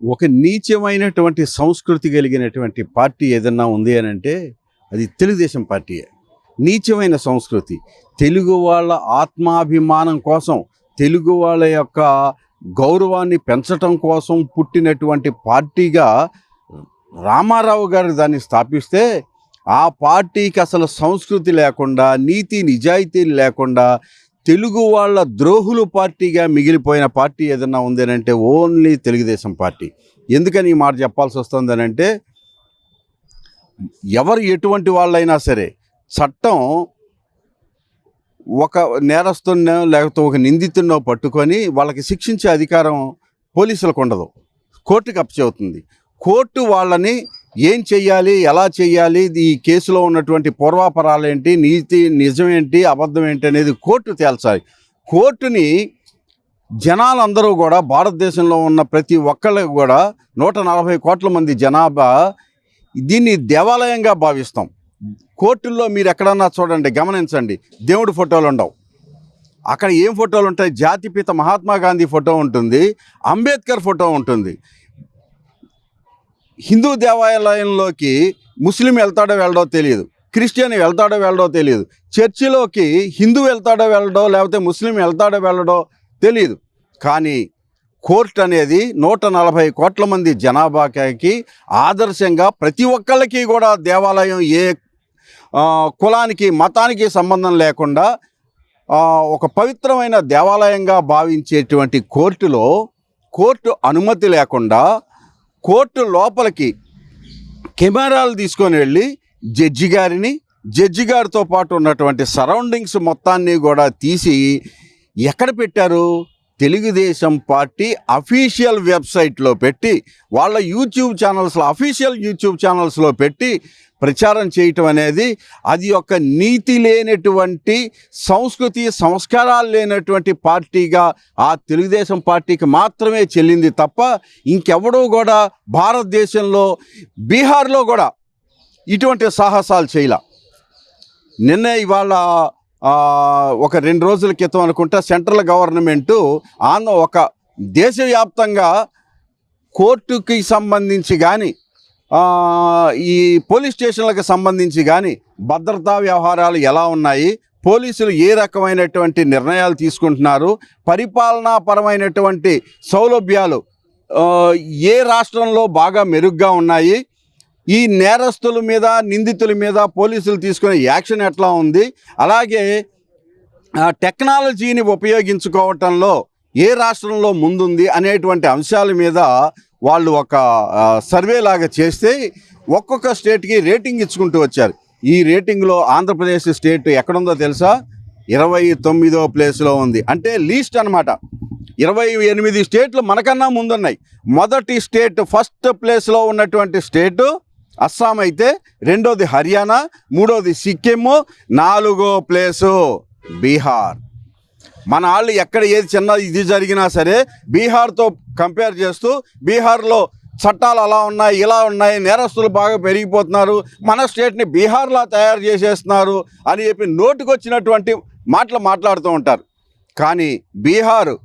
ఒక నీచమైనటువంటి సంస్కృతి కలిగినటువంటి పార్టీ ఏదన్నా ఉంది అని అంటే అది తెలుగుదేశం పార్టీయే. నీచమైన సంస్కృతి, తెలుగు వాళ్ళ ఆత్మాభిమానం కోసం, తెలుగు వాళ్ళ యొక్క గౌరవాన్ని పెంచటం కోసం పుట్టినటువంటి పార్టీగా రామారావు గారు దాన్ని స్థాపిస్తే, ఆ పార్టీకి అసలు సంస్కృతి లేకుండా, నీతి నిజాయితీలు లేకుండా తెలుగు వాళ్ళ ద్రోహులు పార్టీగా మిగిలిపోయిన పార్టీ ఏదన్నా ఉంది అని అంటే ఓన్లీ తెలుగుదేశం పార్టీ. ఎందుకని ఈ మాట చెప్పాల్సి వస్తుందనంటే, ఎవరు ఎటువంటి వాళ్ళైనా సరే చట్టం ఒక నేరస్తున్నో లేకపోతే ఒక నిందితున్నో పట్టుకొని వాళ్ళకి శిక్షించే అధికారం పోలీసులకు ఉండదు, కోర్టుకి అప్పచెబుతుంది. కోర్టు వాళ్ళని ఏం చెయ్యాలి, ఎలా చెయ్యాలి, ఈ కేసులో ఉన్నటువంటి పూర్వాపరాలు ఏంటి, నీతి నిజమేంటి, అబద్ధం ఏంటి అనేది కోర్టు తేల్చాలి. కోర్టుని జనాలందరూ కూడా, భారతదేశంలో ఉన్న ప్రతి ఒక్కళ్ళకి కూడా 140 కోట్ల మంది జనాభా దీన్ని దేవాలయంగా భావిస్తాం. కోర్టుల్లో మీరు ఎక్కడన్నా చూడండి, గమనించండి, దేవుడి ఫోటోలు ఉండవు. అక్కడ ఏం ఫోటోలు ఉంటాయి? జాతిపిత మహాత్మా గాంధీ ఫోటో ఉంటుంది, అంబేద్కర్ ఫోటో ఉంటుంది. హిందూ దేవాలయంలోకి ముస్లిం వెళ్తాడో వెళ్ళడో తెలియదు, క్రిస్టియన్ వెళ్తాడో వెళ్ళడో తెలియదు, చర్చిలోకి హిందూ వెళ్తాడో వెళ్ళడో లేకపోతే ముస్లిం వెళ్తాడో వెళ్ళడో తెలియదు. కానీ కోర్టు అనేది 140 కోట్ల మంది జనాభాకి ఆదర్శంగా ప్రతి ఒక్కళ్ళకి కూడా దేవాలయం ఏ కులానికి మతానికి సంబంధం లేకుండా ఒక పవిత్రమైన దేవాలయంగా భావించేటువంటి కోర్టులో కోర్టు అనుమతి లేకుండా కోర్టు లోపలికి కెమెరాలు తీసుకొని వెళ్ళి జడ్జి గారితో పాటు ఉన్నటువంటి సరౌండింగ్స్ మొత్తాన్ని కూడా తీసి ఎక్కడ పెట్టారు? తెలుగుదేశం పార్టీ అఫీషియల్ వెబ్సైట్లో పెట్టి, వాళ్ళ యూట్యూబ్ ఛానల్స్లో, అఫీషియల్ యూట్యూబ్ ఛానల్స్లో పెట్టి ప్రచారం చేయటం అనేది అది ఒక నీతి లేనటువంటి, సంస్కృతి సంస్కారాలు లేనటువంటి పార్టీగా ఆ తెలుగుదేశం పార్టీకి మాత్రమే చెల్లింది తప్ప ఇంకెవడూ కూడా భారతదేశంలో, బీహార్లో కూడా ఇటువంటి సాహసాలు చేయలే. నిన్నే ఇవాళ ఒక 2 రోజుల క్రితం అనుకుంటా సెంట్రల్ గవర్నమెంటు ఒక దేశవ్యాప్తంగా కోర్టుకి సంబంధించి కానీ ఈ పోలీస్ స్టేషన్లకు సంబంధించి కానీ భద్రతా వ్యవహారాలు ఎలా ఉన్నాయి, పోలీసులు ఏ రకమైనటువంటి నిర్ణయాలు తీసుకుంటున్నారు, పరిపాలనాపరమైనటువంటి సౌలభ్యాలు ఏ రాష్ట్రంలో బాగా మెరుగ్గా ఉన్నాయి, ఈ నేరస్తుల మీద, నిందితుల మీద పోలీసులు తీసుకునే యాక్షన్ ఎట్లా ఉంది, అలాగే టెక్నాలజీని ఉపయోగించుకోవటంలో ఏ రాష్ట్రంలో ముందుంది అనేటువంటి అంశాల మీద వాళ్ళు ఒక సర్వే లాగా చేస్తే ఒక్కొక్క స్టేట్కి రేటింగ్ ఇచ్చుకుంటూ వచ్చారు. ఈ రేటింగ్లో ఆంధ్రప్రదేశ్ స్టేట్ ఎక్కడుందో తెలుసా? 29వ ప్లేస్లో ఉంది. అంటే లీస్ట్ అనమాట. 28 స్టేట్లు మనకన్నా ముందున్నాయి. మొదటి స్టేట్, ఫస్ట్ ప్లేస్లో ఉన్నటువంటి స్టేటు అస్సాం అయితే, రెండోది హర్యానా, మూడోది సిక్కిము, 4వ ప్లేసు బీహార్. మన వాళ్ళు ఎక్కడ ఏది చిన్న ఇది జరిగినా సరే బీహార్తో కంపేర్ చేస్తూ, బీహార్లో చట్టాలు అలా ఉన్నాయి, ఇలా ఉన్నాయి, నేరస్తులు బాగా పెరిగిపోతున్నారు, మన స్టేట్ని బీహార్లా తయారు చేసేస్తున్నారు అని చెప్పి నోటికొచ్చినటువంటి మాటలు మాట్లాడుతూ ఉంటారు. కానీ బీహారు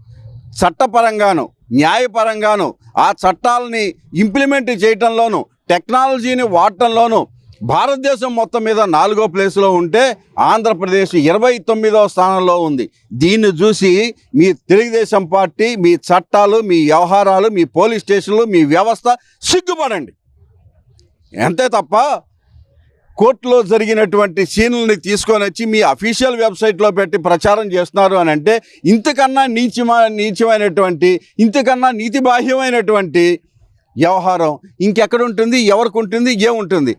చట్టపరంగాను, న్యాయపరంగాను, ఆ చట్టాలని ఇంప్లిమెంట్ చేయటంలోనూ, టెక్నాలజీని వాడటంలోనూ భారతదేశం మొత్తం మీద 4వ ప్లేస్లో ఉంటే ఆంధ్రప్రదేశ్ 29వ స్థానంలో ఉంది. దీన్ని చూసి మీ తెలుగుదేశం పార్టీ, మీ చట్టాలు, మీ వ్యవహారాలు, మీ పోలీస్ స్టేషన్లు, మీ వ్యవస్థ సిగ్గుపడండి. అంతే తప్ప కోర్టులో జరిగినటువంటి సీన్లని తీసుకొని వచ్చి మీ అఫీషియల్ వెబ్సైట్లో పెట్టి ప్రచారం చేస్తున్నారు అని అంటే ఇంతకన్నా నీచమైనటువంటి, ఇంతకన్నా నీతిబాహ్యమైనటువంటి వ్యవహారం ఇంకెక్కడ ఉంటుంది? ఎవరికి ఉంటుంది? ఏముంటుంది?